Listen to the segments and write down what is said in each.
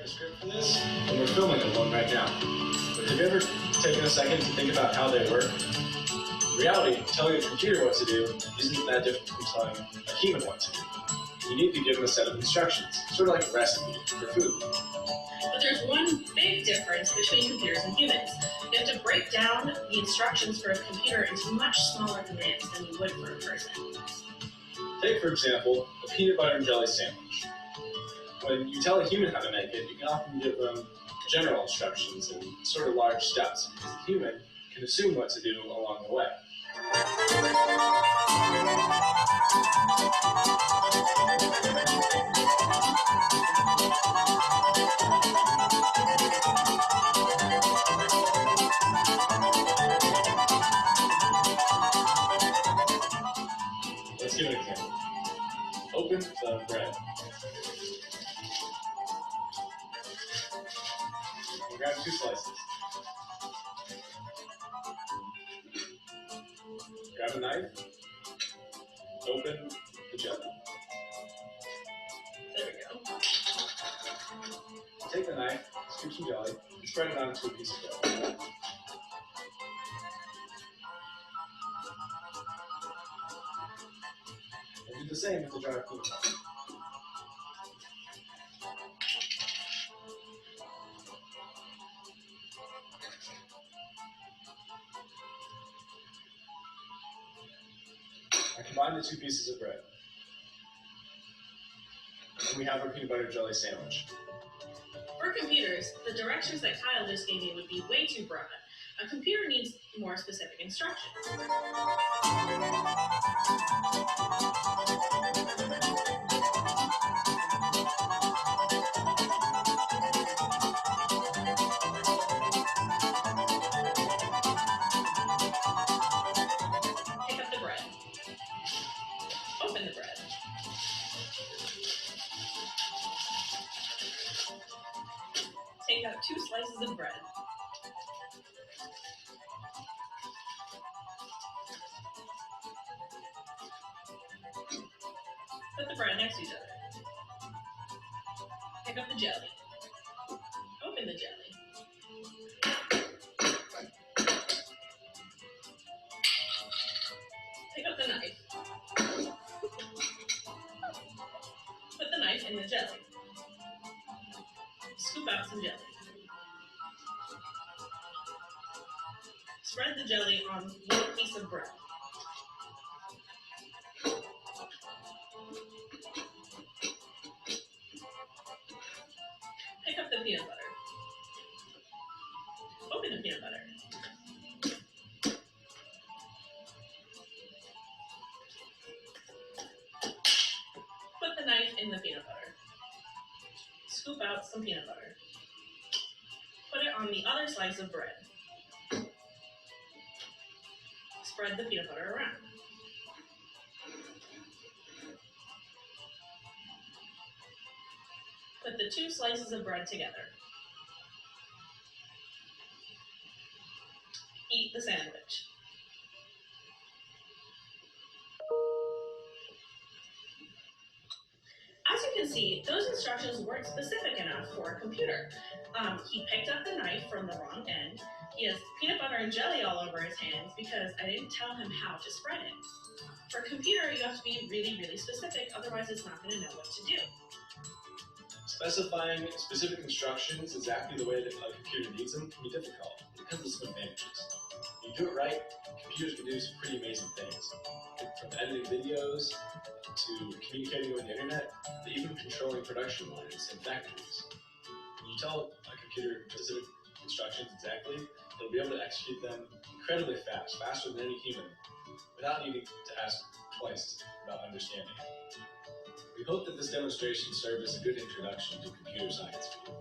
write the script for this, and we're filming in one right now. But have you ever taken a second to think about how they work? In reality, telling a computer what to do isn't that different from telling a human what to do. You need to give them a set of instructions, sort of like a recipe for food. But there's one big difference between computers and humans. You have to break down the instructions for a computer into much smaller commands than you would for a person. Take, for example, a peanut butter and jelly sandwich. When you tell a human how to make it, you can often give them general instructions in sort of large steps, because the human can assume what to do along the way. Let's give an example. Open the bread. And grab 2 slices. Grab a knife. Open the jelly. There we go. Take the knife, scoop some jelly, and spread it onto a piece of bread. And do the same with the jar of peanut butter. I combine the 2 pieces of bread. And we have our peanut butter jelly sandwich. For computers, the directions that Kyle just gave me would be way too broad. A computer needs more specific instructions. Pick up the bread. Open the bread. Take out 2 slices of bread. Put the bread next to each other. Pick up the jelly. Open the jelly. Pick up the knife. Put the knife in the jelly. Scoop out some jelly. Spread the jelly on 1 piece of bread. Pick up the peanut butter. Open the peanut butter. Put the knife in the peanut butter. Scoop out some peanut butter. Put it on the other slice of bread. Spread the peanut butter around. Put the 2 slices of bread together. Eat the sandwich. As you can see, those instructions weren't specific enough for a computer. He picked up the knife from the wrong end. He has peanut butter and jelly all over his hands because I didn't tell him how to spread it. For a computer, you have to be really, really specific, otherwise it's not going to know what to do. Specifying specific instructions exactly the way that a computer needs them can be difficult. It comes with some advantages. When you do it right, computers can do some pretty amazing things. From editing videos, to communicating over the internet, to even controlling production lines in factories. When you tell a computer specific instructions exactly, they'll be able to execute them incredibly fast, faster than any human, without needing to ask twice about understanding it. We hope that this demonstration served as a good introduction to computer science for you.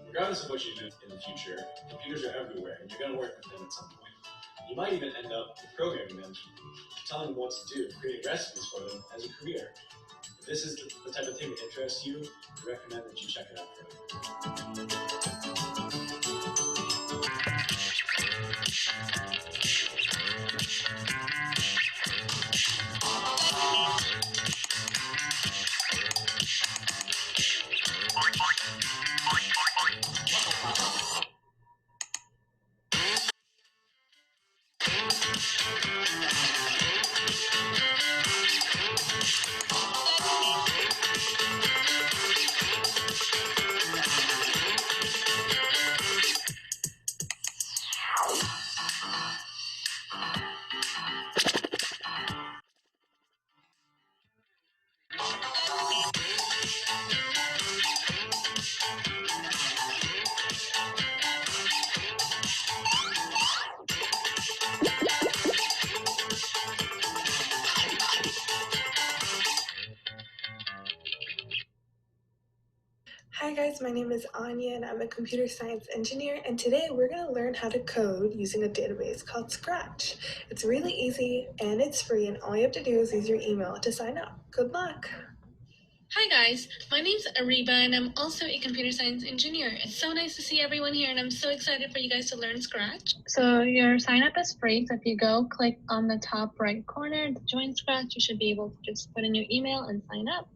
Regardless of what you do in the future, computers are everywhere and you're going to work with them at some point. You might even end up programming them, telling them what to do, creating recipes for them as a career. If this is the type of thing that interests you, I recommend that you check it out further. Hi guys, my name is Anya and I'm a computer science engineer, and today we're going to learn how to code using a database called Scratch. It's really easy and it's free, and all you have to do is use your email to sign up. Good luck! Hi guys, my name's Ariba and I'm also a computer science engineer. It's so nice to see everyone here and I'm so excited for you guys to learn Scratch. So your sign up is free, so if you go click on the top right corner to join Scratch, you should be able to just put in your email and sign up.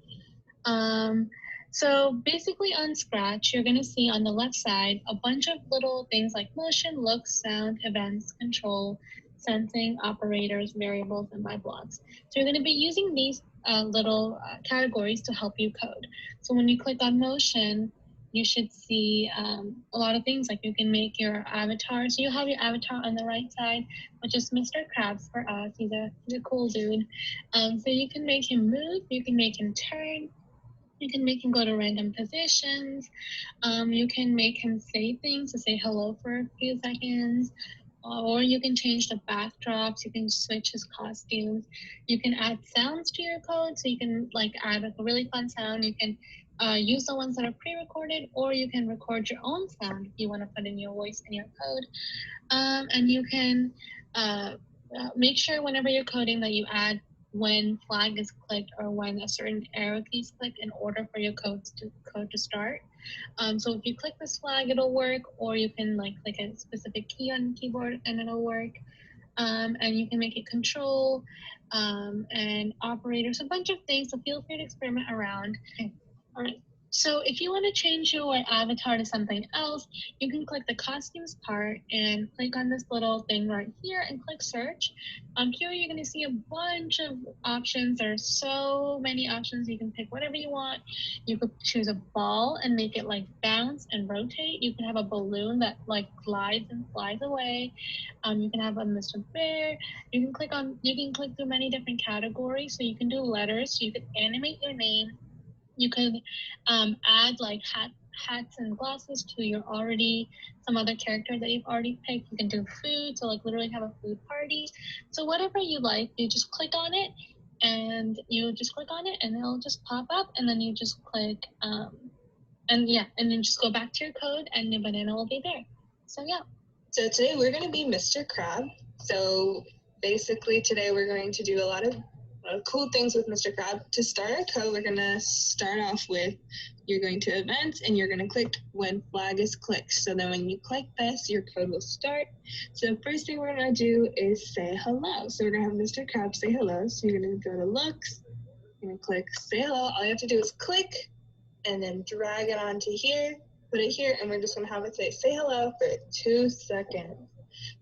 So basically on Scratch, you're going to see on the left side a bunch of little things like motion, looks, sound, events, control, sensing, operators, variables, and my blocks. So you're going to be using these little categories to help you code. So when you click on motion, you should see a lot of things, like you can make your avatar. So you have your avatar on the right side, which is Mr. Krabs for us. He's a cool dude. So you can make him move, you can make him turn, you can make him go to random positions. You can make him say things, to say hello for a few seconds. Or you can change the backdrops. You can switch his costumes. You can add sounds to your code. So you can add a really fun sound. You can use the ones that are pre-recorded, or you can record your own sound if you want to put in your voice in your code. And you can make sure whenever you're coding that you add when flag is clicked or when a certain arrow key is clicked in order for your code to start. So if you click this flag, it'll work, or you can click a specific key on the keyboard and it'll work. And you can make it control and operators, a bunch of things. So feel free to experiment around. Okay. All right. So if you want to change your avatar to something else, you can click the costumes part and click on this little thing right here and click search. Here you're going to see a bunch of options. There are so many options. You can pick whatever you want. You could choose a ball and make it bounce and rotate. You can have a balloon that glides and flies away. You can have a Mr. Bear. You can click through many different categories. So you can do letters. So you could animate your name. You could add hats and glasses to your some other character that you've already picked. You can do food, so literally have a food party. So whatever you like, you just click on it, and it'll just pop up, and then you just click, and then just go back to your code, and your banana will be there. So yeah. So today we're going to be Mr. Crab. So basically today we're going to do a lot of cool things with Mr. Crab. To start our code, we're going to start off with, you're going to events and you're going to click when flag is clicked. So then when you click this, your code will start. So the first thing we're going to do is say hello. So we're going to have Mr. Crab say hello. So you're going to go to looks, you're going to click say hello. All you have to do is click and then drag it onto here, put it here, and we're just going to have it say hello for 2 seconds.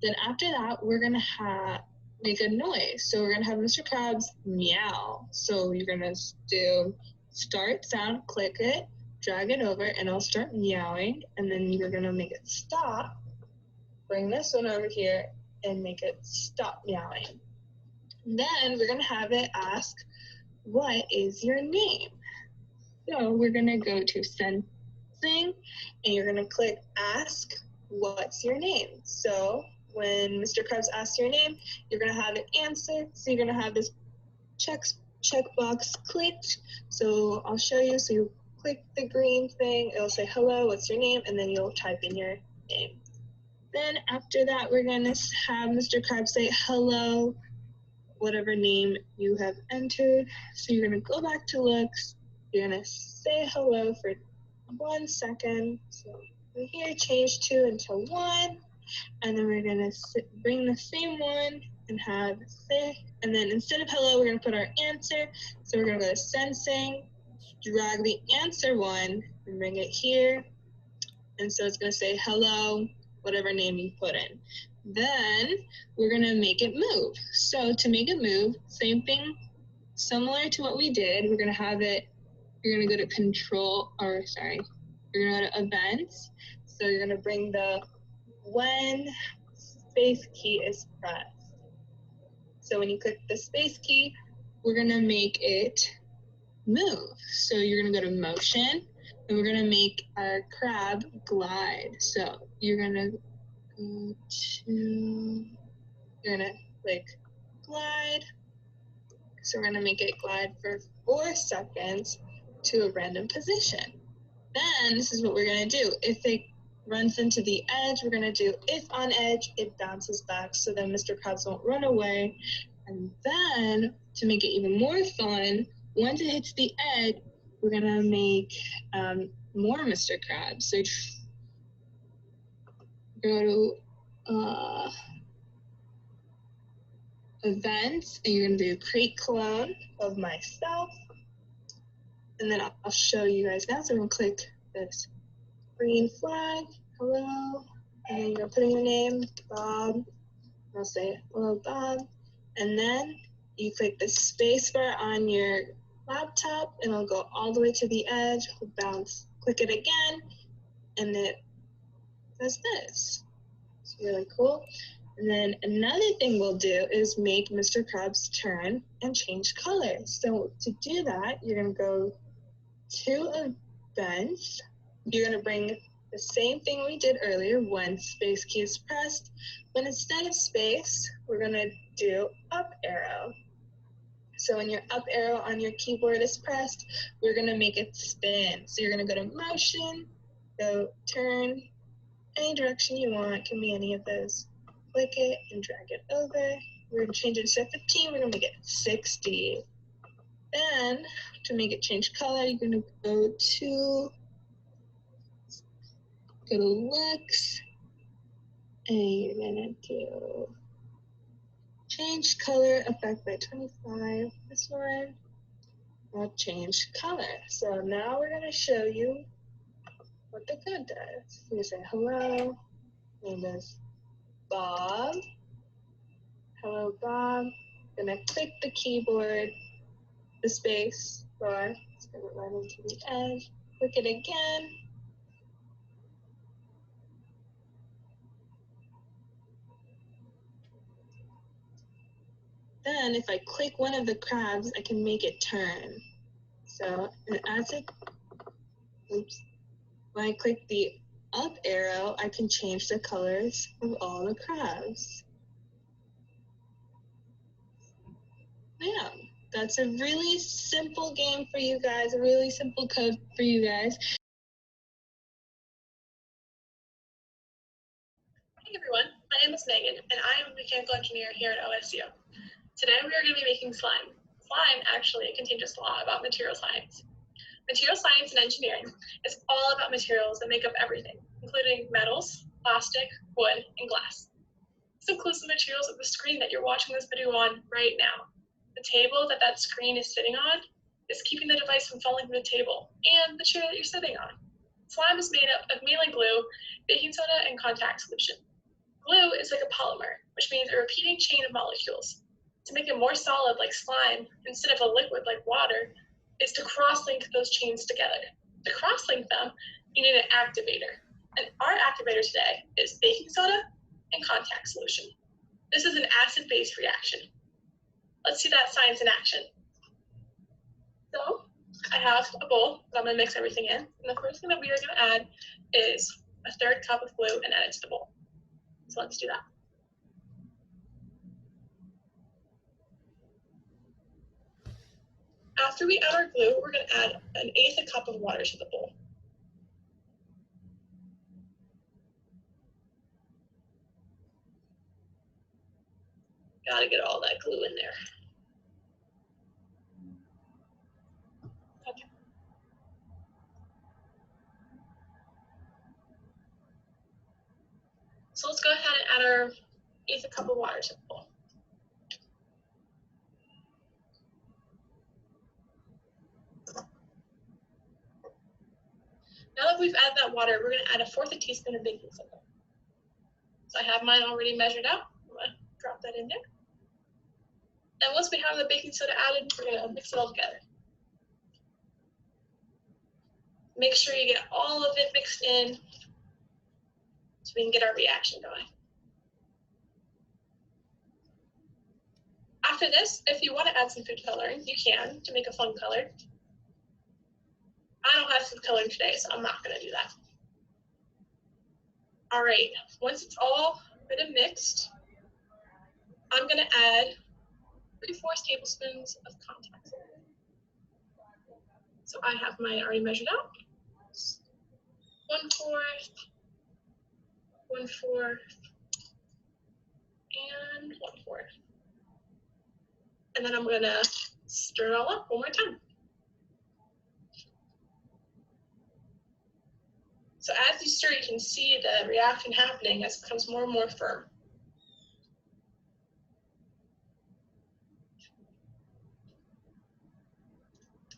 Then after that, we're going to make a noise. So we're going to have Mr. Krabs meow. So you're going to do start sound, click it, drag it over, and it'll start meowing. And then you're going to make it stop. Bring this one over here and make it stop meowing. Then we're going to have it ask, what is your name? So we're going to go to sensing, and you're going to click ask, what's your name? So when Mr. Krabs asks your name, you're going to have it answer. So you're going to have this checkbox clicked. So I'll show you. So you click the green thing. It'll say, hello, what's your name? And then you'll type in your name. Then after that, we're going to have Mr. Krabs say, hello, whatever name you have entered. So you're going to go back to looks. You're going to say hello for 1 second. So here, change 2 into 1. And then we're going to bring the same one and have say, and then instead of hello, we're going to put our answer. So we're going to go to sensing, drag the answer one, and bring it here. And so it's going to say hello, whatever name you put in. Then we're gonna make it move. So to make it move, same thing, similar to what we did, we're gonna have it, you're gonna go to you're gonna go to events. So you're gonna bring the when space key is pressed. So when you click the space key, we're gonna make it move. So you're gonna go to motion, and we're gonna make our crab glide. So you're gonna go to, you're gonna click glide. So we're gonna make it glide for 4 seconds to a random position. Then this is what we're gonna do. If it runs into the edge, we're gonna do if on edge, it bounces back, so then Mr. Krabs won't run away. And then to make it even more fun, once it hits the edge, we're gonna make more Mr. Krabs. So go to events, and you're gonna do create clone of myself. And then I'll show you guys now. So we're gonna click this green flag, hello, and then you're putting your name, Bob. I'll say hello, Bob. And then you click the space bar on your laptop, and it'll go all the way to the edge, bounce, click it again, and it does this. It's really cool. And then another thing we'll do is make Mr. Krabs turn and change colors. So to do that, you're gonna go to events. You're gonna bring the same thing we did earlier, when space key is pressed, but instead of space, we're gonna do up arrow. So when your up arrow on your keyboard is pressed, we're gonna make it spin. So you're gonna go to motion, go turn, any direction you want, can be any of those. Click it and drag it over. We're gonna change it instead of 15, we're gonna make it 60. Then to make it change color, you're gonna go to looks, and you're gonna do change color effect by 25. This one, I'll change color. So now we're gonna show you what the code does. You say hello, name is Bob. Hello, Bob. Gonna click the keyboard, the space bar. It's gonna run into the edge. Click it again. Then if I click one of the crabs, I can make it turn. So as it, when I click the up arrow, I can change the colors of all the crabs. Yeah, that's a really simple game for you guys, a really simple code for you guys. Hey everyone, my name is Megan, and I am a mechanical engineer here at OSU. Today we are going to be making slime. Slime actually contains a lot about material science. Material science and engineering is all about materials that make up everything, including metals, plastic, wood, and glass. This includes the materials of the screen that you're watching this video on right now. The table that screen is sitting on is keeping the device from falling from the table, and the chair that you're sitting on. Slime is made up of meal and glue, baking soda, and contact solution. Glue is like a polymer, which means a repeating chain of molecules. To make it more solid like slime, instead of a liquid like water, is to cross-link those chains together. To cross-link them, you need an activator. And our activator today is baking soda and contact solution. This is an acid-base reaction. Let's see that science in action. So I have a bowl that I'm gonna mix everything in. And the first thing that we are gonna add is a 1/3 cup of glue and add it to the bowl. So let's do that. After we add our glue, we're going to add 1/8 cup of water to the bowl. Gotta get all that glue in there. Okay. So let's go ahead and add our 1/8 cup of water to the bowl. Now that we've added that water, we're going to add 1/4 teaspoon of baking soda. So I have mine already measured out. I'm gonna drop that in there. And once we have the baking soda added, we're gonna mix it all together. Make sure you get all of it mixed in so we can get our reaction going. After this, if you want to add some food coloring, you can to make a fun color. I don't have food coloring today, so I'm not going to do that. All right, once it's all good and mixed, I'm going to add 3/4 tablespoons of contact soda. So I have mine already measured out. 1/4, 1/4, and 1/4. And then I'm gonna stir it all up one more time. So as you stir, you can see the reaction happening as it becomes more and more firm.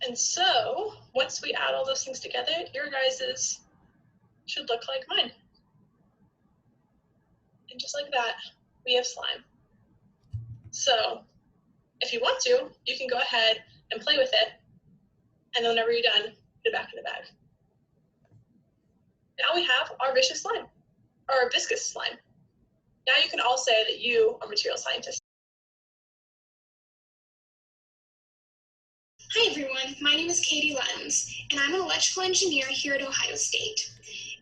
And so once we add all those things together, your guys's should look like mine. And just like that, we have slime. So if you want to, you can go ahead and play with it, and then whenever you're done, put it back in the bag. Now we have our vicious slime, or our viscous slime. Now you can all say that you are material scientists. Hi everyone, my name is Katie Lenz, and I'm an electrical engineer here at Ohio State.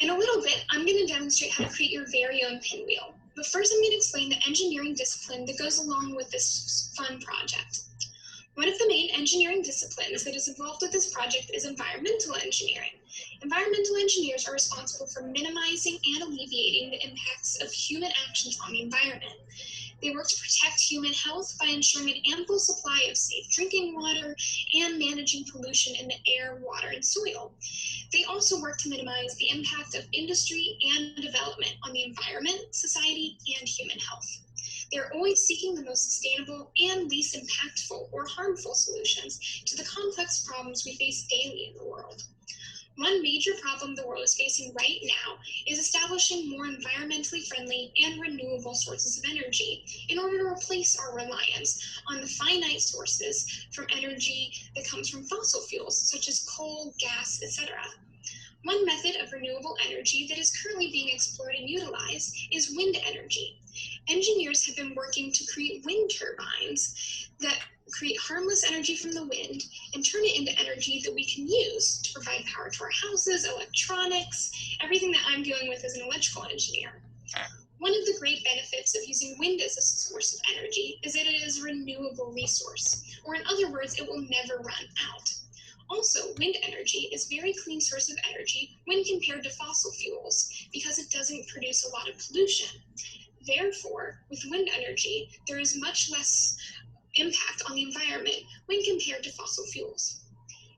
In a little bit, I'm going to demonstrate how to create your very own pinwheel. But first I'm going to explain the engineering discipline that goes along with this fun project. One of the main engineering disciplines that is involved with this project is environmental engineering. Environmental engineers are responsible for minimizing and alleviating the impacts of human actions on the environment. They work to protect human health by ensuring an ample supply of safe drinking water and managing pollution in the air, water, and soil. They also work to minimize the impact of industry and development on the environment, society, and human health. They're always seeking the most sustainable and least impactful or harmful solutions to the complex problems we face daily in the world. One major problem the world is facing right now is establishing more environmentally friendly and renewable sources of energy in order to replace our reliance on the finite sources from energy that comes from fossil fuels, such as coal, gas, etc. One method of renewable energy that is currently being explored and utilized is wind energy. Engineers have been working to create wind turbines that create harmless energy from the wind and turn it into energy that we can use to provide power to our houses, electronics, everything that I'm dealing with as an electrical engineer. One of the great benefits of using wind as a source of energy is that it is a renewable resource, or in other words, it will never run out. Also, wind energy is a very clean source of energy when compared to fossil fuels because it doesn't produce a lot of pollution. Therefore, with wind energy, there is much less impact on the environment when compared to fossil fuels.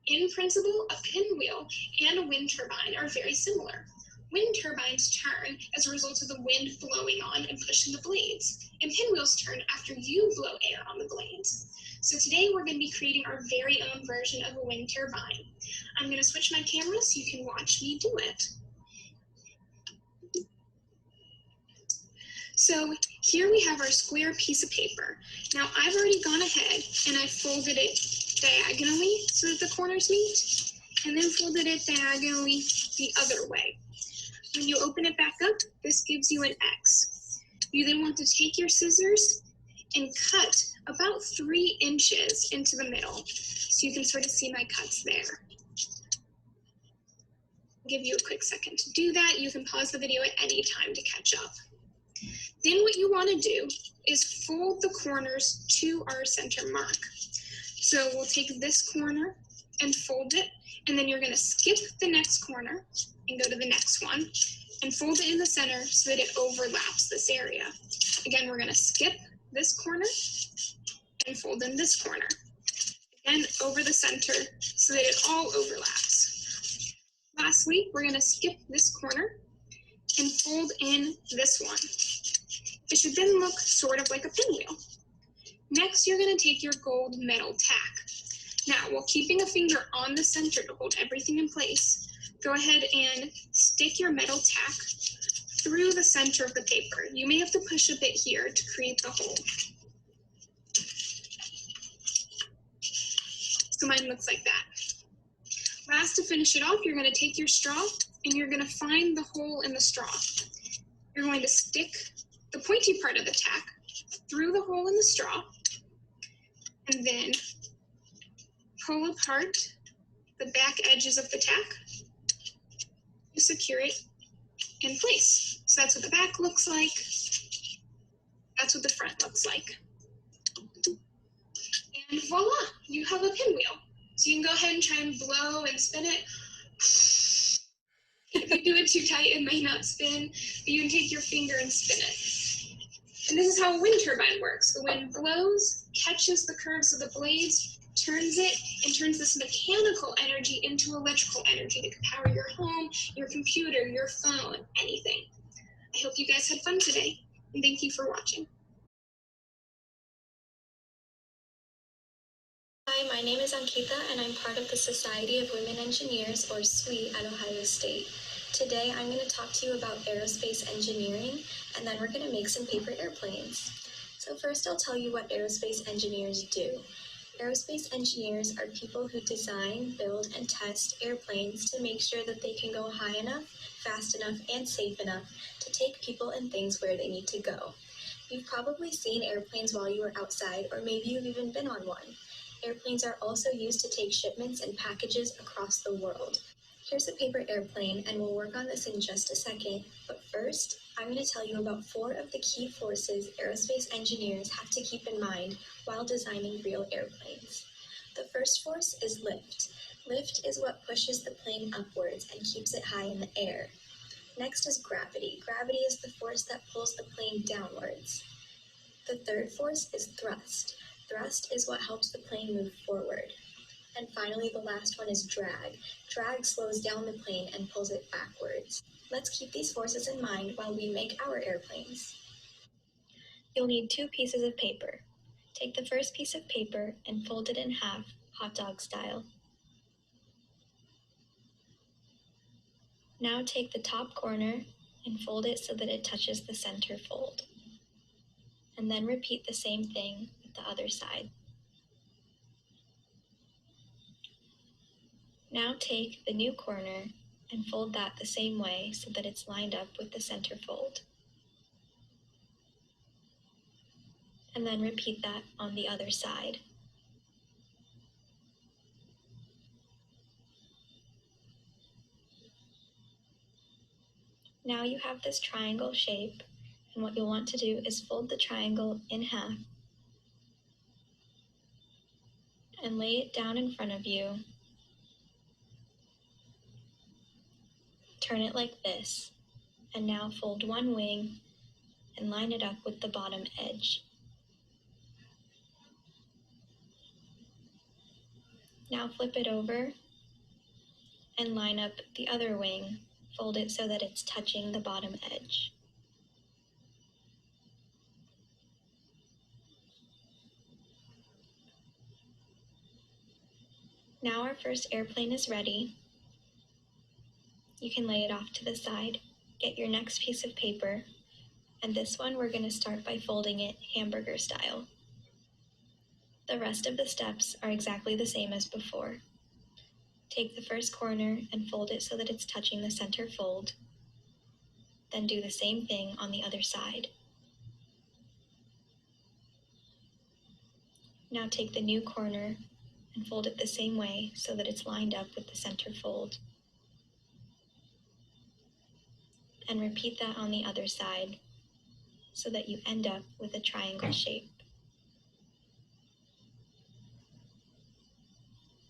In principle, a pinwheel and a wind turbine are very similar. Wind turbines turn as a result of the wind blowing on and pushing the blades, and pinwheels turn after you blow air on the blades. So today we're going to be creating our very own version of a wind turbine. I'm going to switch my camera so you can watch me do it. So here we have our square piece of paper. Now I've already gone ahead and I folded it diagonally so that the corners meet, and then folded it diagonally the other way. When you open it back up, this gives you an X. You then want to take your scissors and cut about 3 inches into the middle, so you can sort of see my cuts there. I'll give you a quick second to do that. You can pause the video at any time to catch up. Then what you want to do is fold the corners to our center mark. So we'll take this corner and fold it, and then you're going to skip the next corner and go to the next one and fold it in the center so that it overlaps this area. Again, we're going to skip this corner and fold in this corner. Again, over the center so that it all overlaps. Lastly, we're going to skip this corner and fold in this one. It should then look sort of like a pinwheel. Next, you're going to take your gold metal tack. Now, while keeping a finger on the center to hold everything in place, go ahead and stick your metal tack through the center of the paper. You may have to push a bit here to create the hole. So mine looks like that. Last, to finish it off, you're going to take your straw and you're going to find the hole in the straw. You're going to stick the pointy part of the tack through the hole in the straw and then pull apart the back edges of the tack to secure it in place. So that's what the back looks like. That's what the front looks like. And voila, you have a pinwheel. So you can go ahead and try and blow and spin it. If you do it too tight, it may not spin, but you can take your finger and spin it. And this is how a wind turbine works. The wind blows, catches the curves of the blades, turns it, and turns this mechanical energy into electrical energy that could power your home, your computer, your phone, anything. I hope you guys had fun today, and thank you for watching. Hi, my name is Ankita, and I'm part of the Society of Women Engineers, or SWE, at Ohio State. Today, I'm going to talk to you about aerospace engineering, and then we're going to make some paper airplanes. So first, I'll tell you what aerospace engineers do. Aerospace engineers are people who design, build, and test airplanes to make sure that they can go high enough, fast enough, and safe enough to take people and things where they need to go. You've probably seen airplanes while you were outside, or maybe you've even been on one. Airplanes are also used to take shipments and packages across the world. Here's a paper airplane, and we'll work on this in just a second, but first, I'm going to tell you about 4 of the key forces aerospace engineers have to keep in mind while designing real airplanes. The first force is lift. Lift is what pushes the plane upwards and keeps it high in the air. Next is gravity. Gravity is the force that pulls the plane downwards. The third force is thrust. Thrust is what helps the plane move forward. And finally, the last one is drag. Drag slows down the plane and pulls it backwards. Let's keep these forces in mind while we make our airplanes. You'll need 2 pieces of paper. Take the first piece of paper and fold it in half, hot dog style. Now take the top corner and fold it so that it touches the center fold. And then repeat the same thing with the other side. Now take the new corner and fold that the same way so that it's lined up with the center fold. And then repeat that on the other side. Now you have this triangle shape, and what you'll want to do is fold the triangle in half and lay it down in front of you. Turn it like this, and now fold one wing and line it up with the bottom edge. Now flip it over and line up the other wing. Fold it so that it's touching the bottom edge. Now our first airplane is ready. You can lay it off to the side. Get your next piece of paper, and this one we're going to start by folding it hamburger style. The rest of the steps are exactly the same as before. Take the first corner and fold it so that it's touching the center fold. Then do the same thing on the other side. Now take the new corner and fold it the same way so that it's lined up with the center fold. And repeat that on the other side so that you end up with a triangle shape.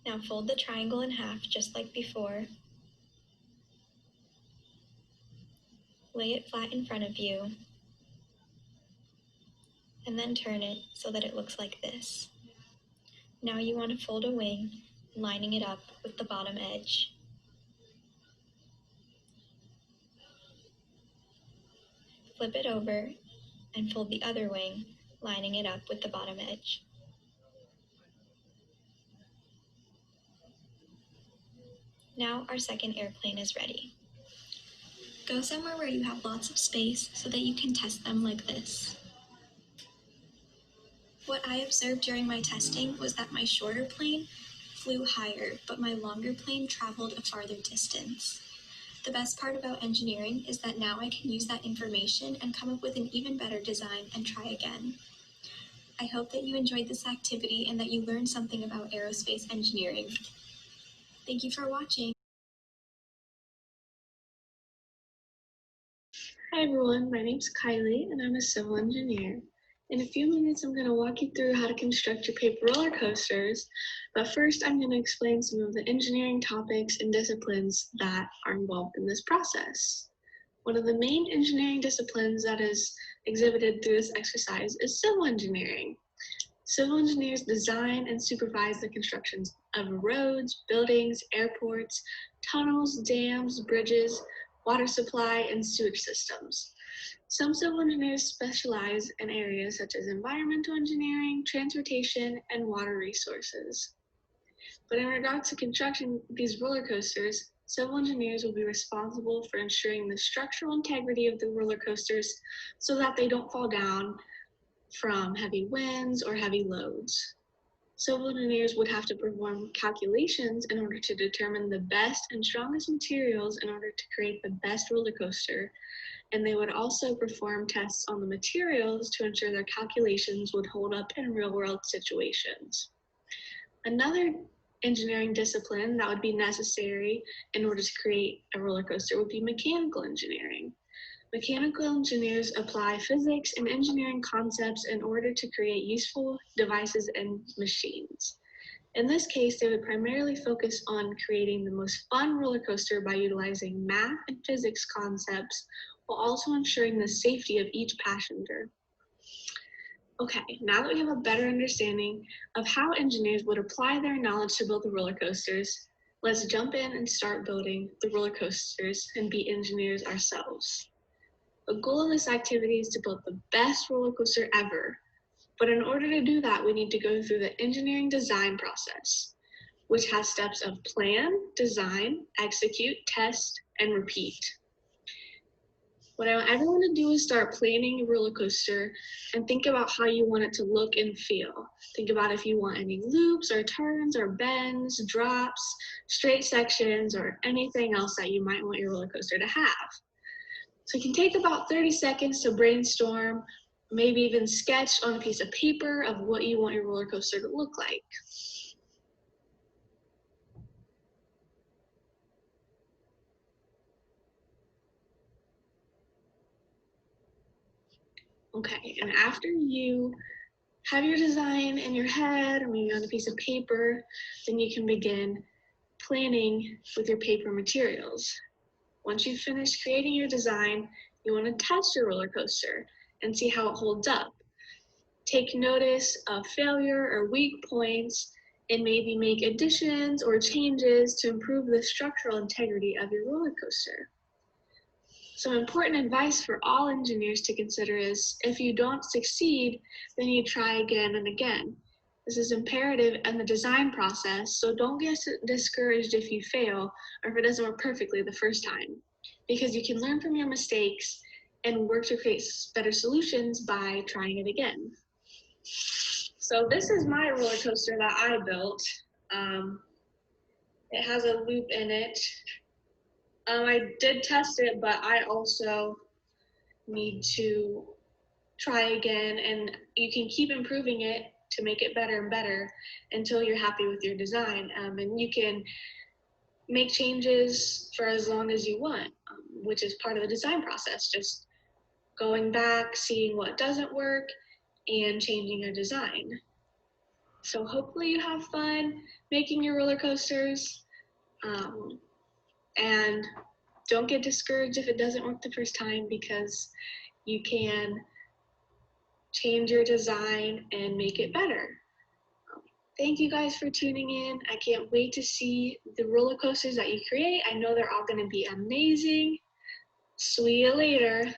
Now fold the triangle in half just like before. Lay it flat in front of you, and then turn it so that it looks like this. Now you want to fold a wing, lining it up with the bottom edge. Flip it over and fold the other wing, lining it up with the bottom edge. Now our second airplane is ready. Go somewhere where you have lots of space so that you can test them like this. What I observed during my testing was that my shorter plane flew higher, but my longer plane traveled a farther distance. The best part about engineering is that now I can use that information and come up with an even better design and try again. I hope that you enjoyed this activity and that you learned something about aerospace engineering. Thank you for watching. Hi everyone, my name's Kylie and I'm a civil engineer. In a few minutes, I'm going to walk you through how to construct your paper roller coasters, but first I'm going to explain some of the engineering topics and disciplines that are involved in this process. One of the main engineering disciplines that is exhibited through this exercise is civil engineering. Civil engineers design and supervise the constructions of roads, buildings, airports, tunnels, dams, bridges, water supply, and sewage systems. Some civil engineers specialize in areas such as environmental engineering, transportation, and water resources. But in regards to constructing these roller coasters, civil engineers will be responsible for ensuring the structural integrity of the roller coasters so that they don't fall down from heavy winds or heavy loads. Civil engineers would have to perform calculations in order to determine the best and strongest materials in order to create the best roller coaster, and they would also perform tests on the materials to ensure their calculations would hold up in real-world situations. Another engineering discipline that would be necessary in order to create a roller coaster would be mechanical engineering. Mechanical engineers apply physics and engineering concepts in order to create useful devices and machines. In this case, they would primarily focus on creating the most fun roller coaster by utilizing math and physics concepts while also ensuring the safety of each passenger. Okay, now that we have a better understanding of how engineers would apply their knowledge to build the roller coasters, let's jump in and start building the roller coasters and be engineers ourselves. The goal of this activity is to build the best roller coaster ever. But in order to do that, we need to go through the engineering design process, which has steps of plan, design, execute, test, and repeat. What I want everyone to do is start planning a roller coaster and think about how you want it to look and feel. Think about if you want any loops or turns or bends, drops, straight sections, or anything else that you might want your roller coaster to have. So you can take about 30 seconds to brainstorm, maybe even sketch on a piece of paper of what you want your roller coaster to look like. Okay, and after you have your design in your head or maybe on a piece of paper, then you can begin planning with your paper materials. Once you've finished creating your design, you want to test your roller coaster and see how it holds up. Take notice of failure or weak points and maybe make additions or changes to improve the structural integrity of your roller coaster. Some important advice for all engineers to consider is if you don't succeed, then you try again and again. This is imperative in the design process, so don't get discouraged if you fail or if it doesn't work perfectly the first time, because you can learn from your mistakes and work to create better solutions by trying it again. So this is my roller coaster that I built. It has a loop in it. I did test it, but I also need to try again, and you can keep improving it to make it better and better until you're happy with your design. And you can make changes for as long as you want, which is part of the design process, just going back, seeing what doesn't work, and changing your design. So hopefully you have fun making your roller coasters, and don't get discouraged if it doesn't work the first time, because you can change your design and make it better. Thank you guys for tuning in. I can't wait to see the roller coasters that you create. I know they're all going to be amazing. See you later.